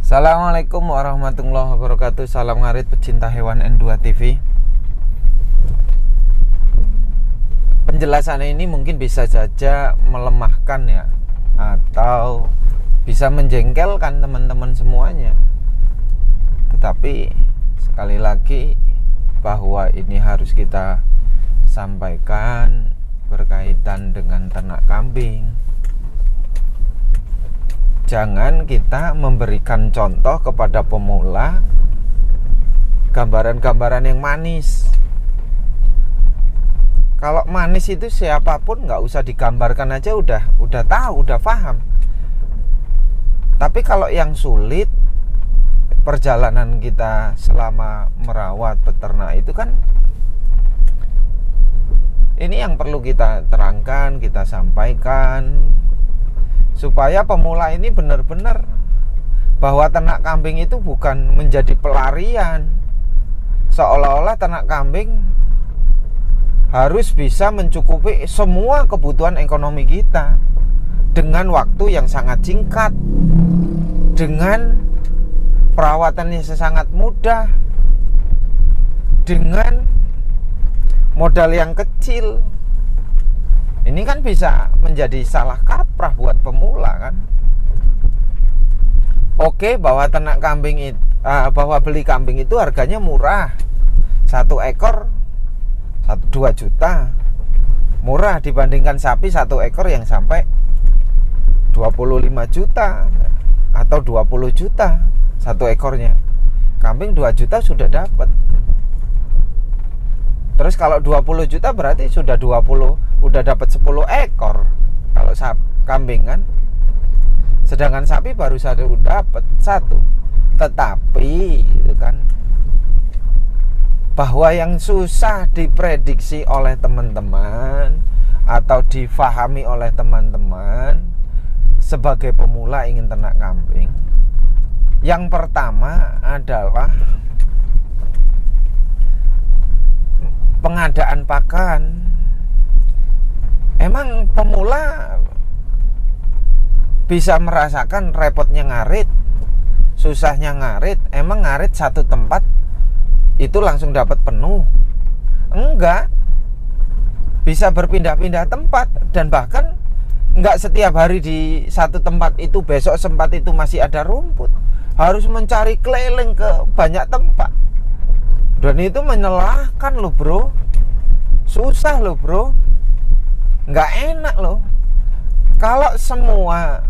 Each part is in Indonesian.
Assalamualaikum warahmatullahi wabarakatuh. Salam ngarit pecinta hewan N2 TV. Penjelasan ini mungkin bisa saja melemahkan ya, atau bisa menjengkelkan teman-teman semuanya. Tetapi sekali lagi bahwa ini harus kita sampaikan berkaitan dengan ternak kambing. Jangan kita memberikan contoh kepada pemula gambaran-gambaran yang manis. Kalau manis itu siapapun nggak usah digambarkan aja udah tahu, udah paham. Tapi kalau yang sulit, perjalanan kita selama merawat peternak itu kan, ini yang perlu kita terangkan, kita sampaikan, supaya pemula ini benar-benar bahwa ternak kambing itu bukan menjadi pelarian. Seolah-olah ternak kambing harus bisa mencukupi semua kebutuhan ekonomi kita dengan waktu yang sangat singkat, dengan perawatan yang sangat mudah, dengan modal yang kecil. Ini kan bisa menjadi salah kaprah buat pemula kan. Oke, bahwa ternak kambing itu, bahwa beli kambing itu harganya murah. 1 ekor 2 juta. Murah dibandingkan sapi 1 ekor yang sampai 25 juta atau 20 juta 1 ekornya. Kambing 2 juta sudah dapat. Terus kalau 20 juta berarti sudah dapat 10 ekor kalau kambing kan. Sedangkan sapi baru dapat 1. Tetapi itu kan, bahwa yang susah diprediksi oleh teman-teman atau difahami oleh teman-teman sebagai pemula ingin ternak kambing, yang pertama adalah pengadaan pakan. Emang pemula bisa merasakan repotnya ngarit, susahnya ngarit. Emang ngarit satu tempat itu langsung dapat penuh? Enggak. Bisa berpindah-pindah tempat, dan bahkan enggak setiap hari di satu tempat itu, besok sempat itu masih ada rumput. Harus mencari keliling ke banyak tempat. Dan itu melelahkan loh bro. Susah loh bro. Nggak enak loh. Kalau semua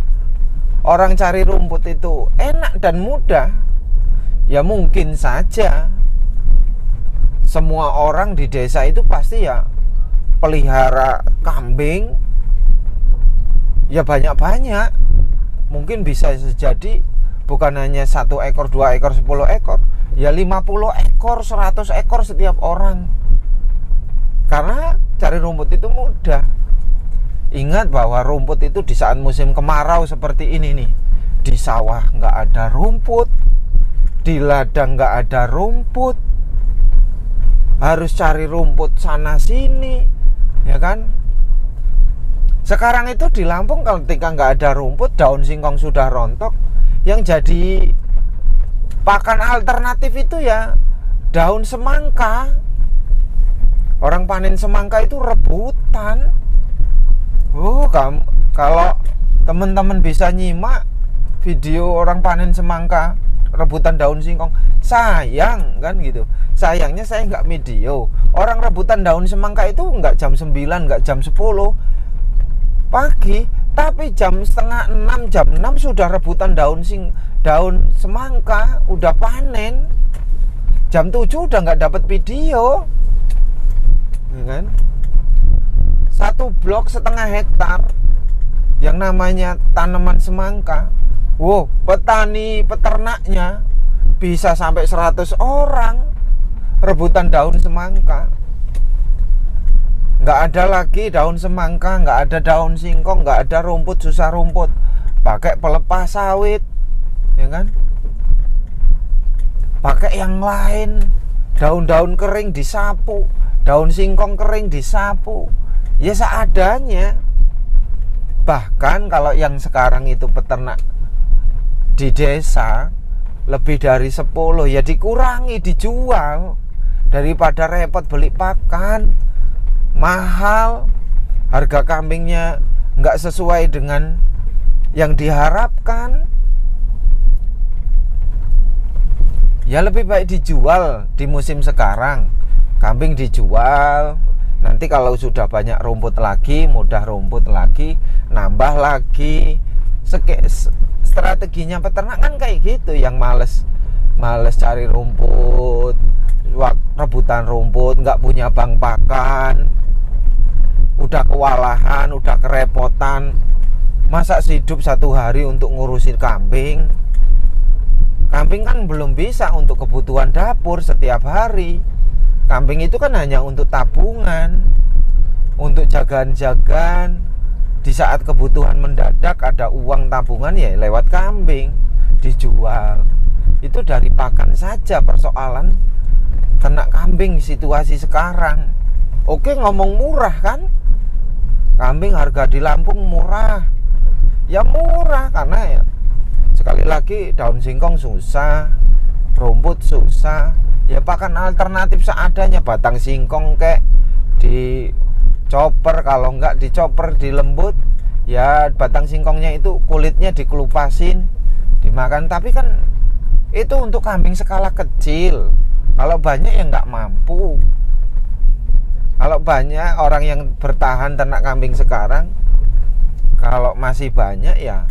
orang cari rumput itu enak dan mudah, ya mungkin saja semua orang di desa itu pasti ya pelihara kambing ya banyak-banyak. Mungkin bisa jadi bukan hanya 1 ekor, 2 ekor, 10 ekor, ya 50 ekor, 100 ekor setiap orang. Karena cari rumput itu mudah. Ingat bahwa rumput itu di saat musim kemarau seperti ini nih, di sawah nggak ada rumput, di ladang nggak ada rumput, harus cari rumput sana sini, ya kan? Sekarang itu di Lampung kalau ketika nggak ada rumput, daun singkong sudah rontok, yang jadi pakan alternatif itu ya daun semangka. Orang panen semangka itu rebutan. Kalau teman-teman bisa nyimak video orang panen semangka rebutan daun singkong, sayang kan gitu. Sayangnya saya nggak video. Orang rebutan daun semangka itu nggak jam 9, nggak jam 10 pagi, tapi jam setengah 6, jam 6 sudah rebutan daun semangka, udah panen. Jam 7 udah nggak dapat video, ya kan? 1 blok setengah hektar yang namanya tanaman semangka. Wow, petani peternaknya bisa sampai 100 orang rebutan daun semangka. Nggak ada lagi daun semangka, nggak ada daun singkong, nggak ada rumput, susah rumput. Pakai pelepas sawit, ya kan? Pakai yang lain, daun-daun kering disapu, daun singkong kering disapu. Ya seadanya. Bahkan kalau yang sekarang itu peternak di desa lebih dari 10, ya dikurangi, dijual, daripada repot beli pakan mahal, harga kambingnya nggak sesuai dengan yang diharapkan. Ya lebih baik dijual di musim sekarang. Kambing dijual, nanti kalau sudah banyak rumput lagi, mudah rumput lagi, nambah lagi. Strateginya peternak kan kayak gitu. Yang males cari rumput, rebutan rumput, nggak punya bank pakan, udah kewalahan, udah kerepotan, masa hidup 1 hari untuk ngurusin kambing. Kambing kan belum bisa untuk kebutuhan dapur setiap hari. Kambing itu kan hanya untuk tabungan, untuk jagan-jagan. Di saat kebutuhan mendadak ada uang tabungan, ya lewat kambing dijual. Itu dari pakan saja persoalan ternak kambing situasi sekarang. Oke, ngomong murah kan? Kambing harga di Lampung murah. Ya murah karena ya sekali lagi daun singkong susah, rumput susah. Ya pakan alternatif seadanya, batang singkong kek dicoper, kalau enggak dicoper dilembut, ya batang singkongnya itu kulitnya dikelupasin, dimakan. Tapi kan itu untuk kambing skala kecil. Kalau banyak ya enggak mampu. Kalau banyak orang yang bertahan ternak kambing sekarang, kalau masih banyak ya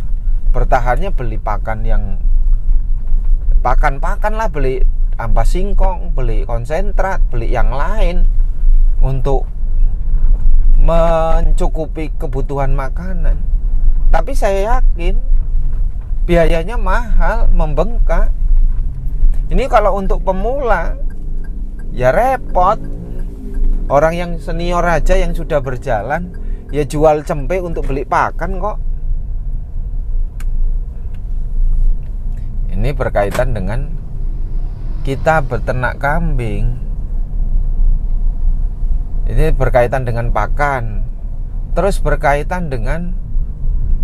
bertahannya beli pakan yang pakan lah, beli ampas singkong, beli konsentrat, beli yang lain untuk mencukupi kebutuhan makanan. Tapi saya yakin biayanya mahal, membengkak. Ini kalau untuk pemula ya repot. Orang yang senior aja yang sudah berjalan ya jual cempe untuk beli pakan kok. Ini berkaitan dengan kita beternak kambing. Ini berkaitan dengan pakan. Terus berkaitan dengan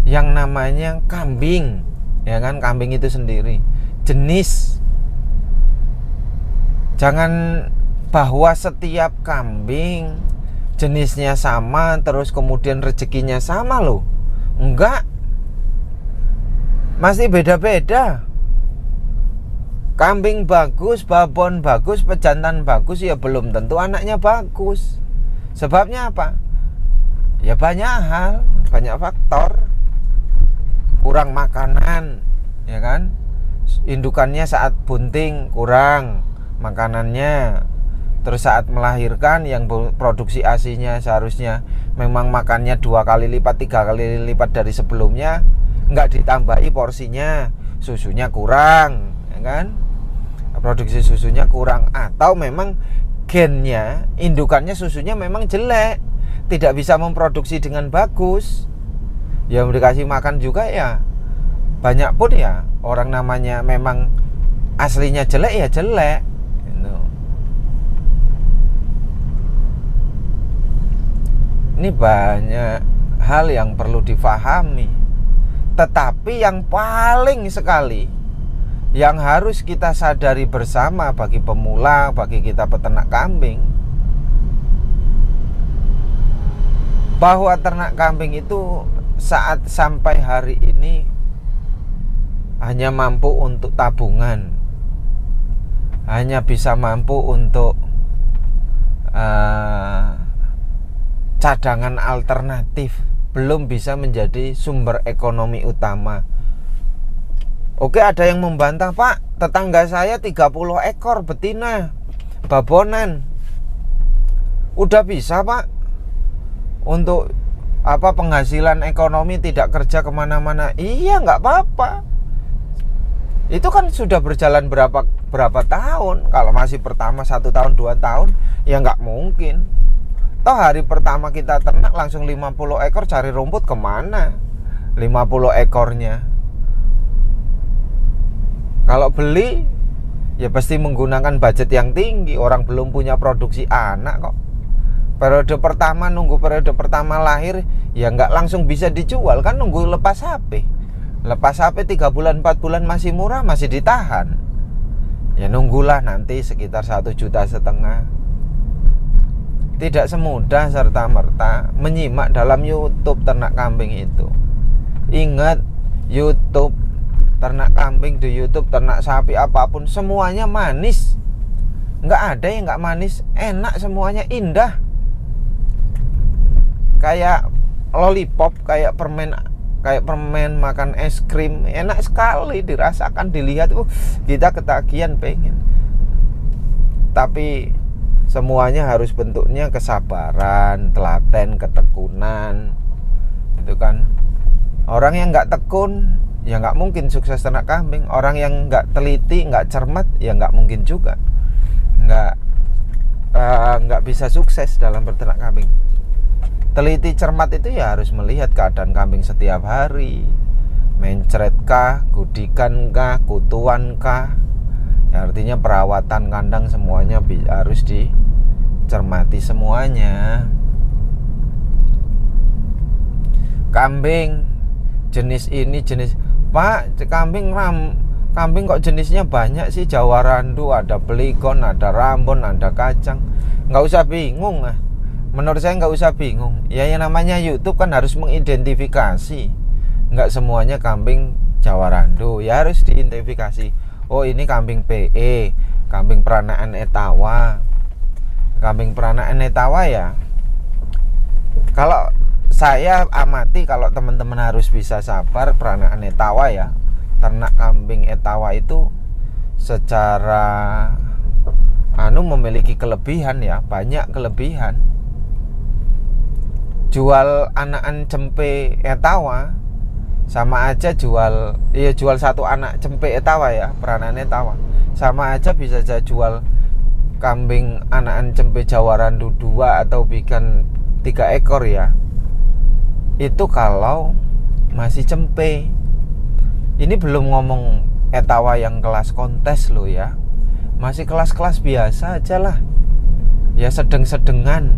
yang namanya kambing, ya kan, kambing itu sendiri jenis. Jangan bahwa setiap kambing jenisnya sama terus kemudian rezekinya sama loh. Enggak. Masih beda-beda. Kambing bagus, babon bagus, pejantan bagus, ya belum tentu anaknya bagus. Sebabnya apa? Ya banyak hal, banyak faktor. Kurang makanan, ya kan? Indukannya saat bunting kurang makanannya. Terus saat melahirkan yang produksi ASI-nya seharusnya memang makannya 2 kali lipat, 3 kali lipat dari sebelumnya, nggak ditambahi porsinya, susunya kurang, ya kan? Produksi susunya kurang, atau memang gennya, indukannya susunya memang jelek, tidak bisa memproduksi dengan bagus. Ya dikasih makan juga ya banyak pun ya orang namanya memang aslinya jelek ya jelek gitu. Ini banyak hal yang perlu difahami. Tetapi yang paling sekali yang harus kita sadari bersama bagi pemula, bagi kita peternak kambing, bahwa ternak kambing itu saat sampai hari ini hanya mampu untuk tabungan, hanya bisa mampu untuk cadangan alternatif, belum bisa menjadi sumber ekonomi utama. Oke, ada yang membantah, Pak, tetangga saya 30 ekor betina babonan, udah bisa, Pak, untuk penghasilan ekonomi, tidak kerja kemana-mana. Iya, nggak apa-apa. Itu kan sudah berjalan berapa tahun. Kalau masih pertama 1 tahun 2 tahun ya nggak mungkin. Toh hari pertama kita ternak langsung 50 ekor, cari rumput kemana 50 ekornya? Kalau beli ya pasti menggunakan budget yang tinggi. Orang belum punya produksi anak kok. Periode pertama, nunggu periode pertama lahir, ya nggak langsung bisa dijual kan, nunggu lepas HP. Lepas HP 3 bulan 4 bulan masih murah, masih ditahan. Ya nunggulah nanti sekitar 1,5 juta. Tidak semudah serta-merta menyimak dalam YouTube ternak kambing itu. Ingat, YouTube ternak kambing, di YouTube ternak sapi, apapun semuanya manis. Nggak ada yang nggak manis, enak semuanya, indah. Kayak lollipop, kayak permen, makan es krim, enak sekali dirasakan, dilihat, kita ketagihan pengen. Tapi semuanya harus bentuknya kesabaran, telaten, ketekunan, gitu kan. Orang yang nggak tekun, ya nggak mungkin sukses ternak kambing. Orang yang nggak teliti, nggak cermat, ya nggak mungkin juga. Nggak bisa sukses dalam berternak kambing. Teliti cermat itu ya harus melihat keadaan kambing setiap hari, mencret kah, gudikan kah, kutuan kah. Ya, artinya perawatan kandang semuanya harus dicermati semuanya. Kambing jenis ini, jenis Pak, kambing kok jenisnya banyak sih, Jawa Randu, ada Pelikon, ada Rambon, ada Kacang. Nggak usah bingung. Menurut saya nggak usah bingung. Ya yang namanya YouTube kan harus mengidentifikasi. Nggak semuanya kambing Jawa Randu, ya harus diidentifikasi. Oh, ini kambing PE, kambing peranaan Etawa. Kambing peranaan Etawa ya, kalau saya amati, kalau teman-teman harus bisa sabar. Peranaan Etawa ya, ternak kambing Etawa itu secara memiliki kelebihan ya, banyak kelebihan. Jual anakan cempe Etawa sama aja jual satu anak cempe Etawa ya, peranaan Etawa, sama aja bisa saya jual kambing anakan cempe Jawa Randu 2 atau bikin 3 ekor ya. Itu kalau masih cempe. Ini belum ngomong Etawa yang kelas kontes loh ya, masih kelas-kelas biasa aja lah ya, sedeng-sedengan.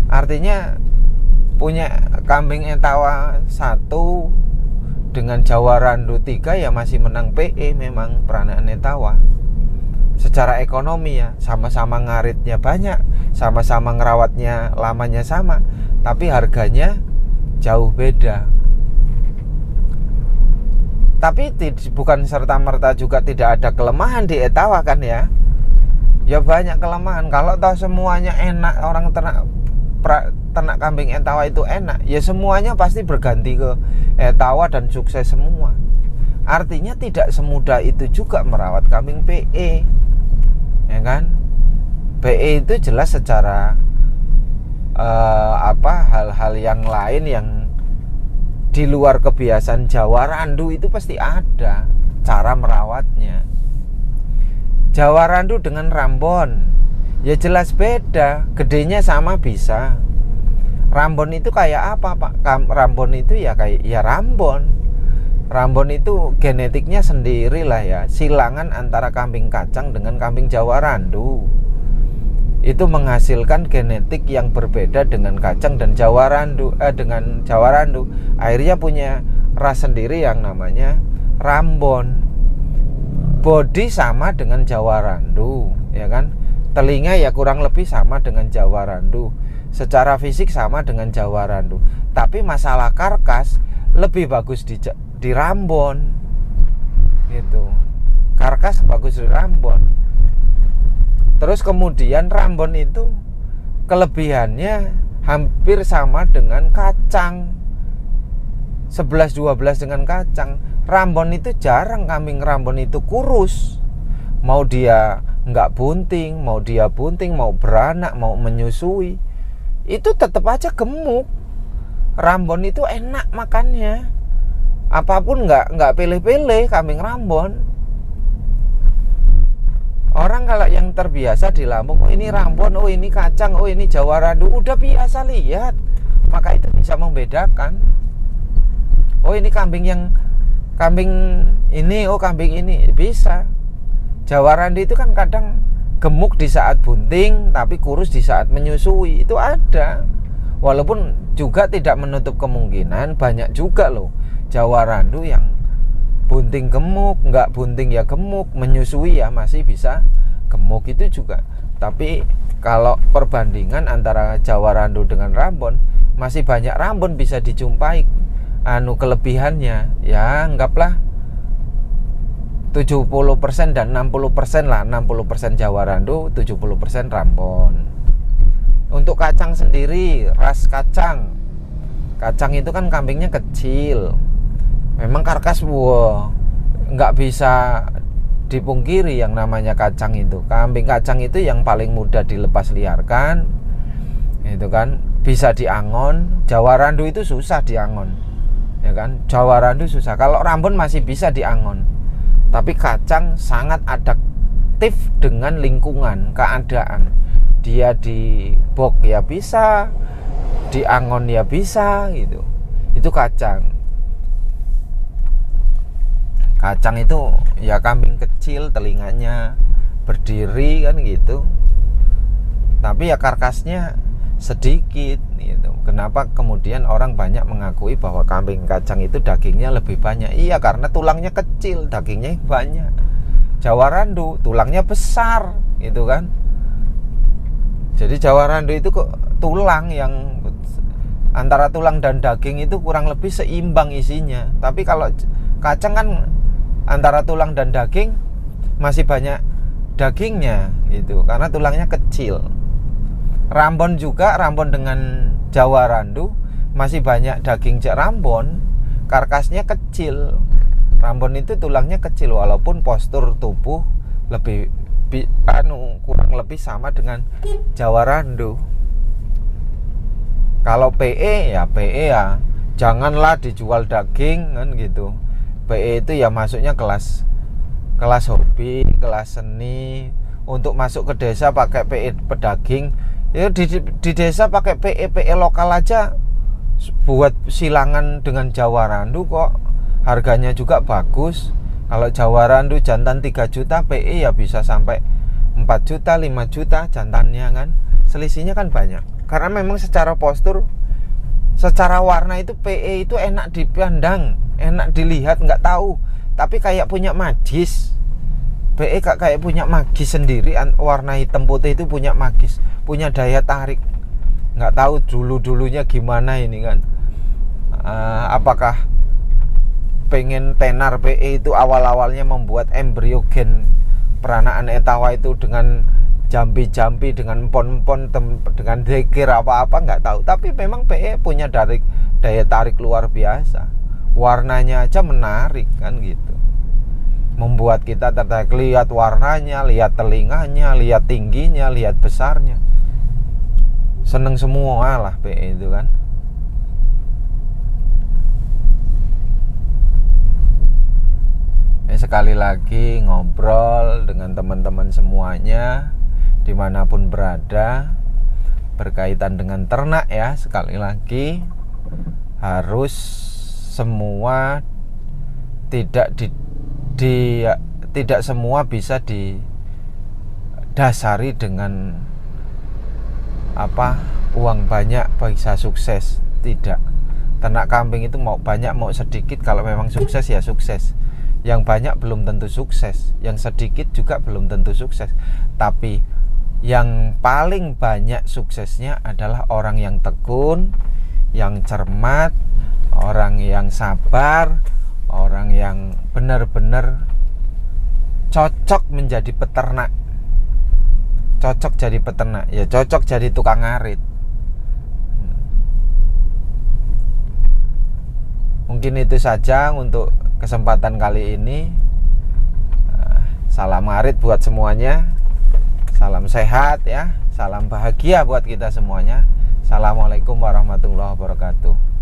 Artinya punya kambing Etawa 1 dengan Jawa Randu 3 ya masih menang PE memang peranaan Etawa. Secara ekonomi ya, sama-sama ngaritnya banyak, sama-sama ngerawatnya lamanya sama, tapi harganya jauh beda. Tapi bukan serta-merta juga tidak ada kelemahan di Etawa kan ya. Ya banyak kelemahan. Kalau tahu semuanya enak, orang ternak kambing Etawa itu enak, ya semuanya pasti berganti ke Etawa dan sukses semua. Artinya tidak semudah itu juga merawat kambing PE, ya kan? PE itu jelas secara hal-hal yang lain yang di luar kebiasaan Jawa Randu itu pasti ada cara merawatnya. Jawa Randu dengan Rambon ya jelas beda, gedenya sama bisa. Rambon itu kayak apa Pak? Rambon itu ya kayak ya Rambon. Rambon itu genetiknya sendiri lah ya, silangan antara kambing kacang dengan kambing Jawa Randu. Itu menghasilkan genetik yang berbeda dengan kacang dan Jawa Randu, dengan Jawa Randu. Akhirnya punya ras sendiri yang namanya Rambon. Bodi sama dengan Jawa Randu, ya kan? Telinga ya kurang lebih sama dengan Jawa Randu. Secara fisik sama dengan Jawa Randu. Tapi masalah karkas lebih bagus di Rambon. Gitu. Karkas bagus di Rambon. Terus kemudian Rambon itu kelebihannya hampir sama dengan kacang, 11-12 dengan kacang. Rambon itu jarang kambing Rambon itu kurus. Mau dia nggak bunting, mau dia bunting, mau beranak, mau menyusui, itu tetap aja gemuk. Rambon itu enak makannya, apapun nggak pilih-pilih kambing Rambon. Orang kalau yang terbiasa di Lampung, oh ini Rambon, oh ini kacang, oh ini Jawa Randu, udah biasa lihat, maka itu bisa membedakan. Oh ini kambing ini, oh kambing ini, bisa. Jawa Randu itu kan kadang gemuk di saat bunting, tapi kurus di saat menyusui, itu ada. Walaupun juga tidak menutup kemungkinan banyak juga loh Jawa Randu yang bunting gemuk, nggak bunting ya gemuk, menyusui ya masih bisa gemuk itu juga. Tapi kalau perbandingan antara Jawa Randu dengan Rambon, masih banyak Rambon bisa dijumpai kelebihannya. Ya anggaplah 70% dan 60% lah. 60% Jawa Randu, 70% Rambon. Untuk kacang sendiri, ras kacang itu kan kambingnya kecil. Memang karkas nggak bisa dipungkiri yang namanya kacang itu. Kambing kacang itu yang paling mudah dilepas liarkan. Itu kan bisa diangon. Jawa Randu itu susah diangon. Ya kan? Jawa Randu susah. Kalau Rambon masih bisa diangon. Tapi kacang sangat adaptif dengan lingkungan, keadaan. Dia di bok ya bisa, diangon ya bisa gitu. Itu kacang. Kacang itu ya kambing kecil, telinganya berdiri kan gitu. Tapi ya karkasnya sedikit gitu. Kenapa kemudian orang banyak mengakui bahwa kambing kacang itu dagingnya lebih banyak? Iya, karena tulangnya kecil, dagingnya banyak. Jawa Randu tulangnya besar gitu kan. Jadi Jawa Randu itu kok tulang yang antara tulang dan daging itu kurang lebih seimbang isinya. Tapi kalau kacang kan antara tulang dan daging masih banyak dagingnya gitu, karena tulangnya kecil. Rambon juga, Rambon dengan Jawa Randu masih banyak daging Rambon, karkasnya kecil. Rambon itu tulangnya kecil walaupun postur tubuh lebih kurang lebih sama dengan Jawa Randu. Kalau PE ya janganlah dijual daging kan gitu. PE itu ya masuknya kelas hobi, kelas seni. Untuk masuk ke desa pakai PE pedaging, ya di desa pakai PE lokal aja buat silangan dengan Jawa Randu kok harganya juga bagus. Kalau Jawa Randu jantan 3 juta, PE ya bisa sampai 4 juta, 5 juta jantannya kan. Selisihnya kan banyak. Karena memang secara postur, secara warna itu PE itu enak dipandang, enak dilihat, nggak tahu. Tapi kayak punya magis. PE kayak punya magis sendiri. Warna hitam putih itu punya magis, punya daya tarik. Nggak tahu dulunya gimana ini kan. Apakah pengen tenar PE itu awal-awalnya membuat embrio gen peranaan etawa itu dengan jampi-jampi, dengan pon-pon, dengan dekir apa-apa nggak tahu. Tapi memang PE punya daya tarik luar biasa. Warnanya aja menarik kan gitu, membuat kita tertarik. Lihat warnanya, lihat telinganya, lihat tingginya, lihat besarnya, seneng semua lah PE itu kan. Sekali lagi ngobrol dengan teman-teman semuanya dimanapun berada berkaitan dengan ternak ya. Sekali lagi harus semua tidak semua bisa didasari dengan uang banyak bisa sukses. Tidak. Ternak kambing itu mau banyak mau sedikit, kalau memang sukses ya sukses. Yang banyak belum tentu sukses, yang sedikit juga belum tentu sukses. Tapi yang paling banyak suksesnya adalah orang yang tekun, yang cermat, orang yang sabar, orang yang benar-benar cocok menjadi peternak. Cocok jadi peternak, ya cocok jadi tukang ngarit. Mungkin itu saja untuk kesempatan kali ini. Salam ngarit buat semuanya. Salam sehat ya. Salam bahagia buat kita semuanya. Assalamualaikum warahmatullahi wabarakatuh.